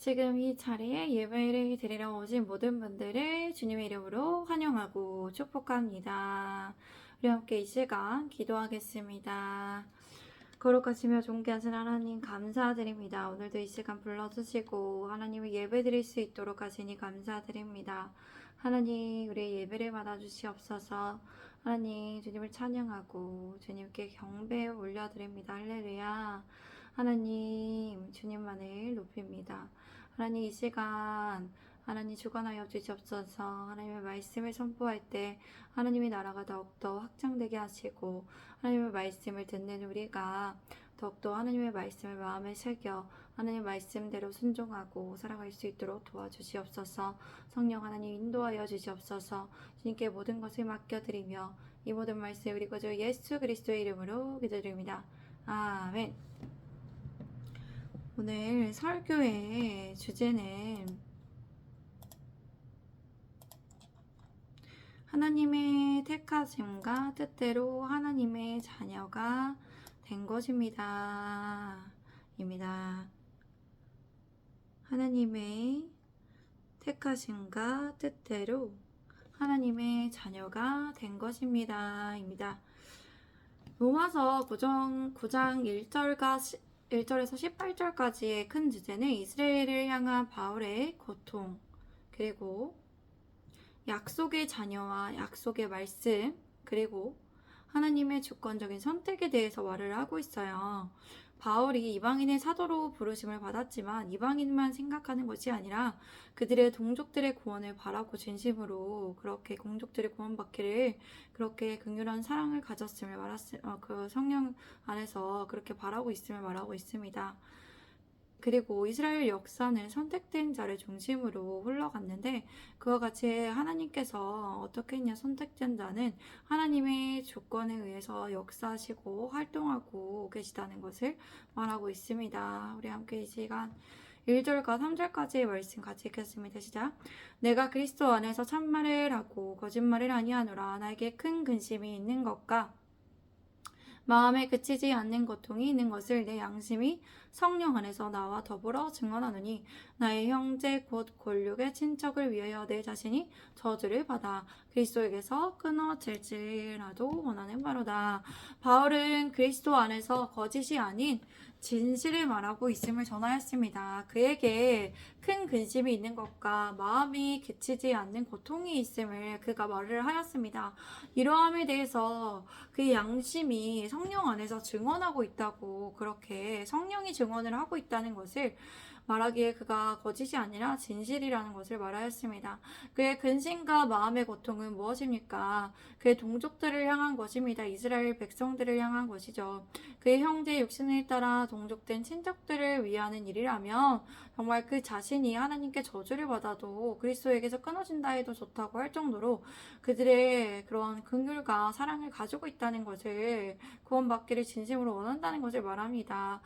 지금 이 자리에 예배를 드리러 오신 모든 분들을 주님의 이름으로 환영하고 축복합니다. 우리 함께 이 시간 기도하겠습니다. 거룩하시며 존귀하신 하나님 감사드립니다. 오늘도 이 시간 불러주시고 하나님을 예배드릴 수 있도록 하시니 감사드립니다. 하나님 우리의 예배를 받아주시옵소서. 하나님 주님을 찬양하고 주님께 경배 올려드립니다. 할렐루야. 하나님 주님만을 높입니다. 하나님 이 시간 하나님 주관하여 주시옵소서. 하나님의 말씀을 선포할 때 하나님의 나라가 더욱더 확장되게 하시고 하나님의 말씀을 듣는 우리가 더욱더 하나님의 말씀을 마음에 새겨 하나님의 말씀대로 순종하고 살아갈 수 있도록 도와주시옵소서. 성령 하나님 인도하여 주시옵소서. 주님께 모든 것을 맡겨드리며 이 모든 말씀 우리 구주 예수 그리스도의 이름으로 기도드립니다. 아멘. 오늘 설교의 주제는 하나님의 택하심과 뜻대로 하나님의 자녀가 된 것입니다. 입니다. 하나님의 택하심과 뜻대로 하나님의 자녀가 된 것입니다. 입니다. 로마서 9장 1절에서 18절까지의 큰 주제는 이스라엘을 향한 바울의 고통, 그리고 약속의 자녀와 약속의 말씀, 그리고 하나님의 주권적인 선택에 대해서 말을 하고 있어요. 바울이 이방인의 사도로 부르심을 받았지만 이방인만 생각하는 것이 아니라 그들의 동족들의 구원을 바라고 진심으로 그렇게 동족들의 구원받기를 그렇게 긍휼한 사랑을 가졌음을 그 성령 안에서 그렇게 바라고 있음을 말하고 있습니다. 그리고 이스라엘 역사는 선택된 자를 중심으로 흘러갔는데 그와 같이 하나님께서 어떻게 했냐, 선택된 자는 하나님의 조건에 의해서 역사하시고 활동하고 계시다는 것을 말하고 있습니다. 우리 함께 이 시간 1절과 3절까지의 말씀 같이 읽겠습니다. 시작. 내가 그리스도 안에서 참말을 하고 거짓말을 아니하노라. 나에게 큰 근심이 있는 것과 마음에 그치지 않는 고통이 있는 것을 내 양심이 성령 안에서 나와 더불어 증언하노니 나의 형제 곧 골육의 친척을 위하여 내 자신이 저주를 받아 그리스도에게서 끊어질지라도 원하는 바로다. 바울은 그리스도 안에서 거짓이 아닌 진실을 말하고 있음을 전하였습니다. 그에게 큰 근심이 있는 것과 마음이 그치지 않는 고통이 있음을 그가 말을 하였습니다. 이러함에 대해서 그 양심이 성령 안에서 증언하고 있다고, 그렇게 성령이 증언을 하고 있다는 것을 말하기에 그가 거짓이 아니라 진실이라는 것을 말하였습니다. 그의 근심과 마음의 고통은 무엇입니까? 그의 동족들을 향한 것입니다. 이스라엘 백성들을 향한 것이죠. 그의 형제 육신을 따라 동족된 친척들을 위하는 일이라면 정말 그 자신이 하나님께 저주를 받아도 그리스도에게서 끊어진다 해도 좋다고 할 정도로 그들의 그런 긍휼과 사랑을 가지고 있다는 것을, 구원받기를 진심으로 원한다는 것을 말합니다.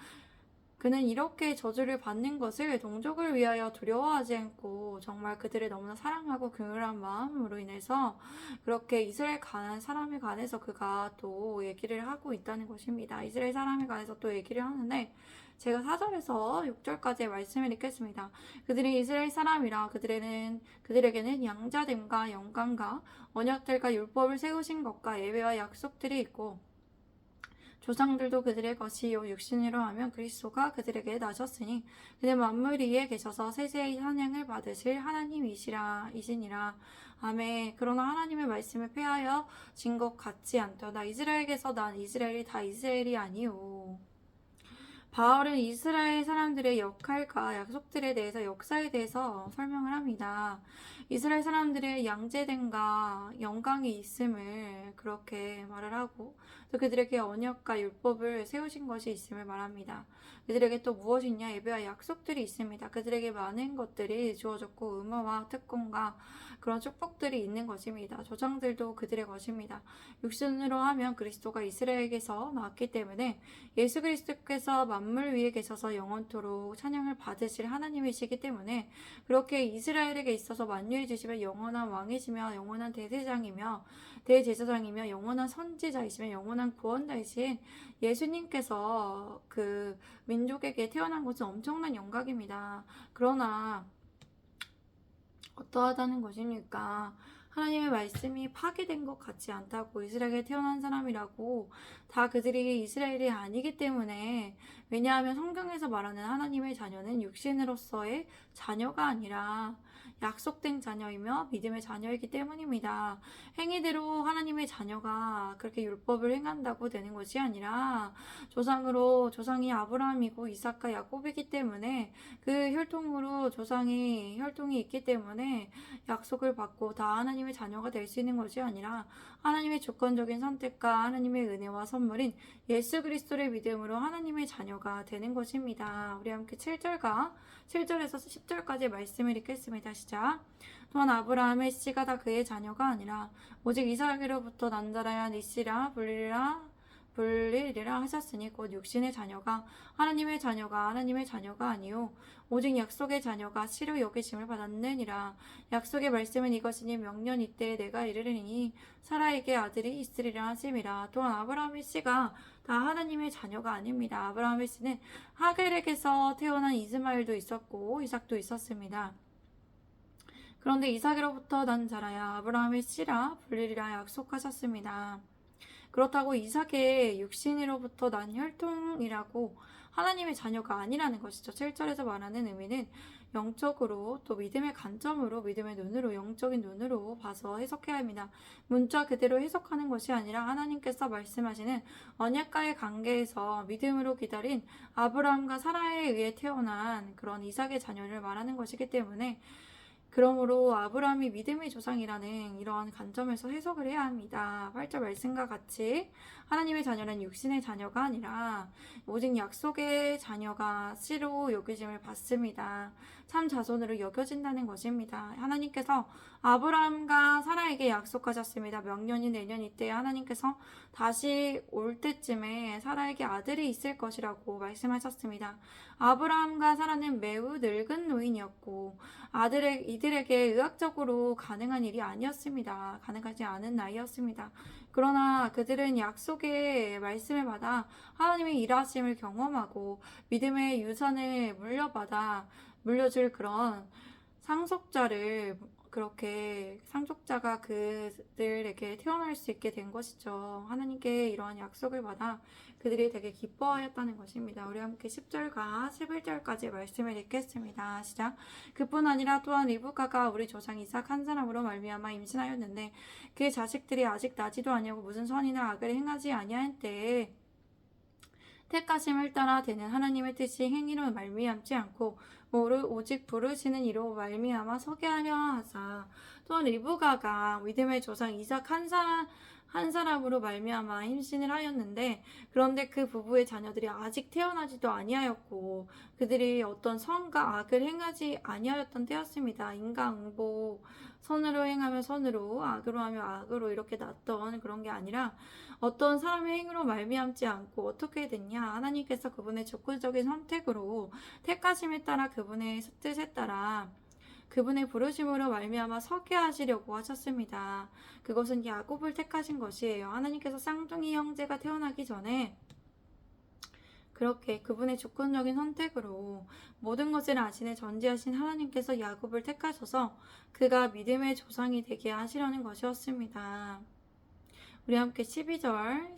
그는 이렇게 저주를 받는 것을 동족을 위하여 두려워하지 않고 정말 그들을 너무나 사랑하고 긍휼한 마음으로 인해서 그렇게 이스라엘 사람에 관해서 그가 또 얘기를 하고 있다는 것입니다. 이스라엘 사람에 관해서 또 얘기를 하는데 제가 4절에서 6절까지의 말씀을 읽겠습니다. 그들이 이스라엘 사람이라 그들에게는 양자됨과 영광과 언약들과 율법을 세우신 것과 예배와 약속들이 있고 조상들도 그들의 것이요 육신으로 하면 그리스도가 그들에게 나셨으니 그는 만물 위에 계셔서 세세히 찬양을 받으실 하나님이시니라. 아멘. 그러나 하나님의 말씀을 폐하여 진 것 같지 않도다. 이스라엘에게서 난 이스라엘이 다 이스라엘이 아니오. 바울은 이스라엘 사람들의 역할과 약속들에 대해서, 역사에 대해서 설명을 합니다. 이스라엘 사람들의 양제됨과 영광이 있음을 그렇게 말을 하고 또 그들에게 언약과 율법을 세우신 것이 있음을 말합니다. 그들에게 또 무엇이 있냐? 예배와 약속들이 있습니다. 그들에게 많은 것들이 주어졌고 의무와 특권과 그런 축복들이 있는 것입니다. 조상들도 그들의 것입니다. 육신으로 하면 그리스도가 이스라엘에게서 나왔기 때문에 예수 그리스도께서 만물 위에 계셔서 영원토록 찬양을 받으실 하나님이시기 때문에 그렇게 이스라엘에게 있어서 만유해 주시며 영원한 왕이시며 영원한 대제사장이며 대제사장이며 영원한 선지자이시며 영원한 구원자이신 예수님께서 그 민족에게 태어난 것은 엄청난 영광입니다. 그러나 어떠하다는 것입니까? 하나님의 말씀이 파괴된 것 같지 않다고. 이스라엘에 태어난 사람이라고 다 그들이 이스라엘이 아니기 때문에, 왜냐하면 성경에서 말하는 하나님의 자녀는 육신으로서의 자녀가 아니라 약속된 자녀이며 믿음의 자녀이기 때문입니다. 행위대로 하나님의 자녀가 그렇게 율법을 행한다고 되는 것이 아니라 조상이 아브라함이고 이삭과 야곱이기 때문에 그 혈통으로 혈통이 있기 때문에 약속을 받고 다 하나님의 자녀가 될 수 있는 것이 아니라 하나님의 주권적인 선택과 하나님의 은혜와 선물인 예수 그리스도를 믿음으로 하나님의 자녀가 되는 것입니다. 우리 함께 7절에서 10절까지 말씀을 읽겠습니다. 시작. 또한 아브라함의 씨가 다 그의 자녀가 아니라 오직 이삭으로부터 난 자라야 네 씨라 불리리라 하셨으니 곧 육신의 자녀가 하나님의 자녀가 아니요 오직 약속의 자녀가 씨로 여기심을 받았느니라. 약속의 말씀은 이것이니 명년 이때에 내가 이르리니 사라에게 아들이 있으리라 하심이라. 또한 아브라함의 씨가 다 하나님의 자녀가 아닙니다. 아브라함의 씨는 하겔에게서 태어난 이스마엘도 있었고 이삭도 있었습니다. 그런데 이삭으로부터 난 자라야 아브라함의 씨라 불리리라 약속하셨습니다. 그렇다고 이삭의 육신으로부터 난 혈통이라고 하나님의 자녀가 아니라는 것이죠. 7절에서 말하는 의미는 영적으로 또 믿음의 관점으로, 믿음의 눈으로, 영적인 눈으로 봐서 해석해야 합니다. 문자 그대로 해석하는 것이 아니라 하나님께서 말씀하시는 언약과의 관계에서 믿음으로 기다린 아브라함과 사라에 의해 태어난 그런 이삭의 자녀를 말하는 것이기 때문에, 그러므로 아브라함이 믿음의 조상이라는 이러한 관점에서 해석을 해야 합니다. 8절 말씀과 같이 하나님의 자녀는 육신의 자녀가 아니라 오직 약속의 자녀가 씨로 여겨짐을 받습니다. 참 자손으로 여겨진다는 것입니다. 하나님께서 아브라함과 사라에게 약속하셨습니다. 명년이 내년 이때에 하나님께서 다시 올 때쯤에 사라에게 아들이 있을 것이라고 말씀하셨습니다. 아브라함과 사라는 매우 늙은 노인이었고 이들에게 의학적으로 가능한 일이 아니었습니다. 가능하지 않은 나이였습니다. 그러나 그들은 약속의 말씀을 받아 하나님의 일하심을 경험하고 믿음의 유산을 물려줄 그런 상속자가 그들에게 태어날 수 있게 된 것이죠. 하나님께 이러한 약속을 받아 그들이 되게 기뻐하였다는 것입니다. 우리 함께 10절과 11절까지 말씀을 읽겠습니다. 시작. 그뿐 아니라 또한 리브가가 우리 조상 이삭 한 사람으로 말미암아 임신하였는데 그 자식들이 아직 나지도 아니하고 무슨 선이나 악을 행하지 아니한 때에 택하심을 따라 되는 하나님의 뜻이 행위로 말미암지 않고 오직 부르시는 이로 말미암아 서게 하려 하사. 또한 리브가가 믿음의 조상 이삭 한 사람으로 말미암아 임신을 하였는데, 그런데 그 부부의 자녀들이 아직 태어나지도 아니하였고 그들이 어떤 선과 악을 행하지 아니하였던 때였습니다. 인과응보, 선으로 행하면 선으로, 악으로 하면 악으로 이렇게 났던 그런 게 아니라 어떤 사람의 행위로 말미암지 않고 어떻게 됐냐, 하나님께서 그분의 주권적인 선택으로 택하심에 따라 그분의 뜻에 따라 그분의 부르심으로 말미암아 서게 하시려고 하셨습니다. 그것은 야곱을 택하신 것이에요. 하나님께서 쌍둥이 형제가 태어나기 전에 그렇게 그분의 주권적인 선택으로 모든 것을 아시는 전지하신 하나님께서 야곱을 택하셔서 그가 믿음의 조상이 되게 하시려는 것이었습니다. 우리 함께 12절에서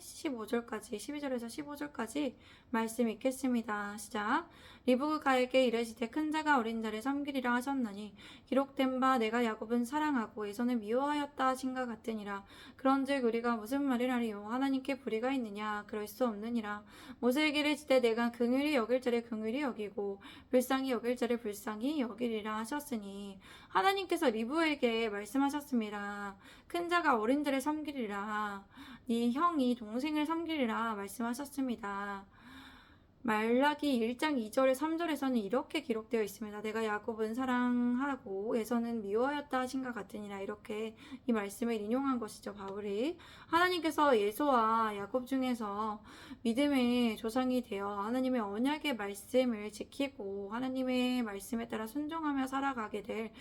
15절까지 말씀 읽겠습니다. 시작. 리브가에게 이르시되 큰 자가 어린 자를 섬기리라 하셨나니 기록된 바 내가 야곱은 사랑하고 에서는 미워하였다 하신가 같으니라. 그런즉 우리가 무슨 말을 하리요? 하나님께 불의가 있느냐? 그럴 수 없느니라. 모세에게 이르시되 내가 긍휼히 여길 자를 긍휼히 여기고 불쌍히 여길 자를 불쌍히 여기리라 하셨으니, 하나님께서 리브에게 말씀하셨습니다. 큰 자가 어린 자를 섬기리라. 네 형이 동생을 섬기리라 말씀하셨습니다. 말라기 1장 2절에 3절에서는 이렇게 기록되어 있습니다. 내가 야곱은 사랑하고 에서는 미워하였다 하신가 같으니라. 이렇게 이 말씀을 인용한 것이죠, 바울이. 하나님께서 예수와 야곱 중에서 믿음의 조상이 되어 하나님의 언약의 말씀을 지키고 하나님의 말씀에 따라 순종하며 살아가게 될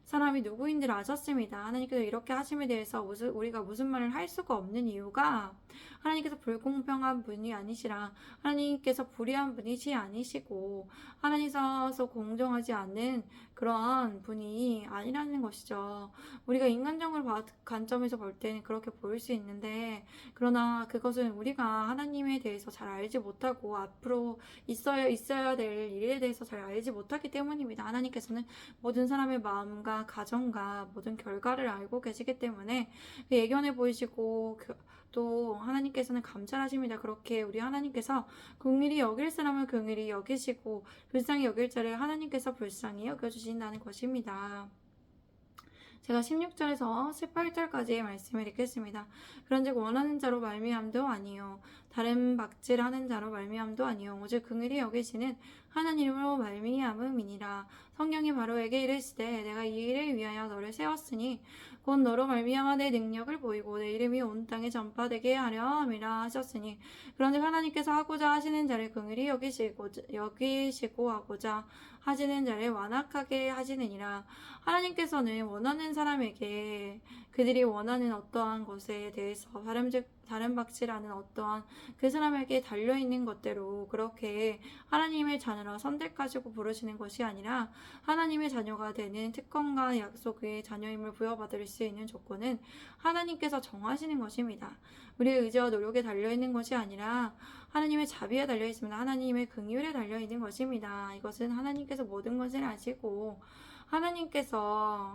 사람이 누구인지를 아셨습니다. 하나님께서 이렇게 하심에 대해서 우리가 무슨 말을 할 수가 없는 이유가 하나님께서 불공평한 분이 아니시라. 하나님께서 불의한 분이시 아니시고 하나님께서 공정하지 않는 그러한 분이 아니라는 것이죠. 우리가 인간적으로 관점에서 볼 때는 그렇게 보일 수 있는데, 그러나 그것은 우리가 하나님에 대해서 잘 알지 못하고 앞으로 있어야 될 일에 대해서 잘 알지 못하기 때문입니다. 하나님께서는 모든 사람의 마음과 가정과 모든 결과를 알고 계시기 때문에 예견해 보이시고 또 하나님께서는 감찰하십니다. 그렇게 우리 하나님께서 긍휼히 여길 사람을 긍휼히 여기시고 불쌍히 여길 자를 하나님께서 불쌍히 여겨주신다는 것입니다. 제가 16절에서 18절까지의 말씀을 읽겠습니다. 그런즉 원하는 자로 말미암도 아니요 다른 박질하는 자로 말미암도 아니요 오직 긍휼히 여기시는 하나님으로 말미암음이니라. 성경이 바로에게 이르시되 내가 이 일을 위하여 너를 세웠으니 곧 너로 말미암아 내 능력을 보이고 내 이름이 온 땅에 전파되게 하려 함이라 하셨으니 그런즉 하나님께서 하고자 하시는 자를 긍휼히 여기시고 하고자 하시는 자를 완악하게 하시느니라. 하나님께서는 원하는 사람에게 그들이 원하는 어떠한 것에 대해서 다른 박질하는 어떠한 그 사람에게 달려있는 것대로 그렇게 하나님의 자녀라 선택하시고 부르시는 것이 아니라 하나님의 자녀가 되는 특권과 약속의 자녀임을 부여받을 수 있는 조건은 하나님께서 정하시는 것입니다. 우리의 의지와 노력에 달려있는 것이 아니라 하나님의 자비에 달려있습니다. 하나님의 긍휼에 달려있는 것입니다. 이것은 하나님께서 모든 것을 아시고 하나님께서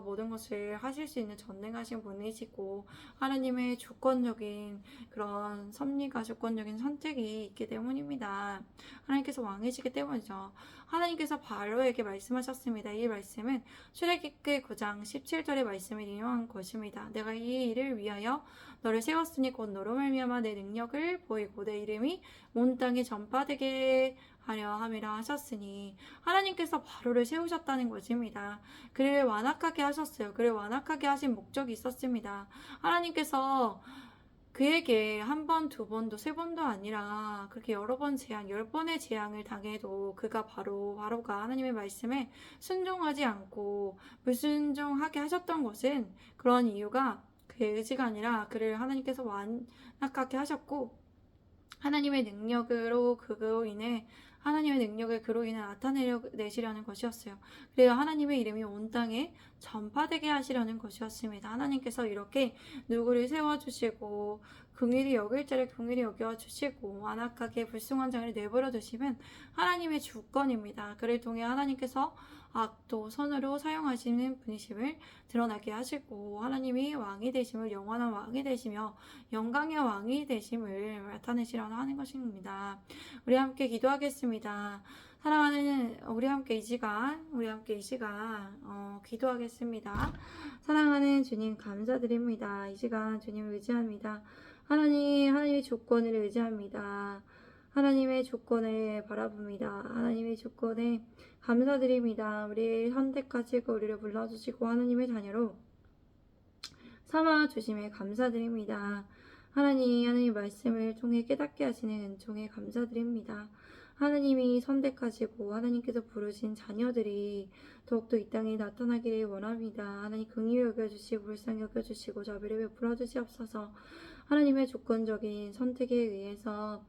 모든 것을 하실 수 있는 전능하신 분이시고 하나님의 주권적인 그런 섭리가 주권적인 선택이 있기 때문입니다. 하나님께서 왕이시기 때문이죠. 하나님께서 바로에게 말씀하셨습니다. 이 말씀은 출애굽기 9장 17절의 말씀을 인용한 것입니다. 내가 이 일을 위하여 너를 세웠으니 곧 너로 말미암아 내 능력을 보이고 내 이름이 온 땅에 전파되게 하려 함이라 하셨으니 하나님께서 바로를 세우셨다는 것입니다. 그를 완악하게 하셨어요. 그를 완악하게 하신 목적이 있었습니다. 하나님께서 그에게 한 번, 두 번도, 세 번도 아니라 그렇게 여러 번 10번의 재앙을 당해도 바로가 하나님의 말씀에 순종하지 않고 불순종하게 하셨던 것은 그런 이유가 그의 의지가 아니라 그를 하나님께서 완악하게 하셨고 하나님의 능력으로 하나님의 능력을 그로 인해 나타내시려는 것이었어요. 그래야 하나님의 이름이 온 땅에 전파되게 하시려는 것이었습니다. 하나님께서 이렇게 누구를 세워주시고 긍휼히 여길 자를 긍휼히 여겨주시고 완악하게 불순한 자를 내버려 두시면 하나님의 주권입니다. 그를 통해 하나님께서 악도 선으로 사용하시는 분이심을 드러나게 하시고 하나님이 왕이 되심을 영원한 왕이 되시며 영광의 왕이 되심을 나타내시려는 하는 것입니다. 우리 함께 기도하겠습니다. 사랑하는 우리 함께 이 시간 기도하겠습니다. 사랑하는 주님 감사드립니다. 이 시간 주님을 의지합니다. 하나님의 조건을 의지합니다. 하나님의 조건을 바라봅니다. 하나님의 조건에 감사드립니다. 우리를 선택하시고 우리를 불러주시고 하나님의 자녀로 삼아주심에 감사드립니다. 하나님 말씀을 통해 깨닫게 하시는 은총에 감사드립니다. 하나님이 선택하시고 하나님께서 부르신 자녀들이 더욱더 이 땅에 나타나기를 원합니다. 하나님 긍휼히 여겨주시고 불쌍히 여겨주시고 자비를 베풀어 주시옵소서. 하나님의 조건적인 선택에 의해서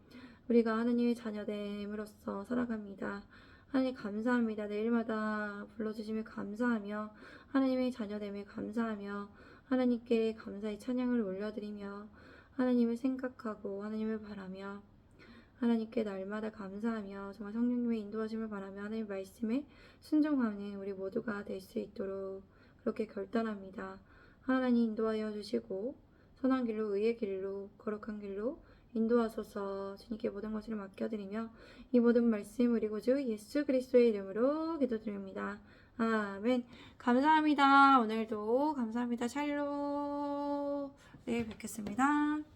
우리가 하나님의 자녀됨으로써 살아갑니다. 하나님 감사합니다. 내일마다 불러주심에 감사하며 하나님의 자녀됨에 감사하며 하나님께 감사의 찬양을 올려드리며 하나님을 생각하고 하나님을 바라며 하나님께 날마다 감사하며 정말 성령님의 인도하심을 바라며 하나님의 말씀에 순종하는 우리 모두가 될 수 있도록 그렇게 결단합니다. 하나님 인도하여 주시고 선한 길로 의의 길로 거룩한 길로 인도하소서. 주님께 모든 것을 맡겨드리며 이 모든 말씀 우리 구주 예수 그리스도의 이름으로 기도드립니다. 아멘. 감사합니다. 오늘도 감사합니다. 샬롬. 내일 뵙겠습니다.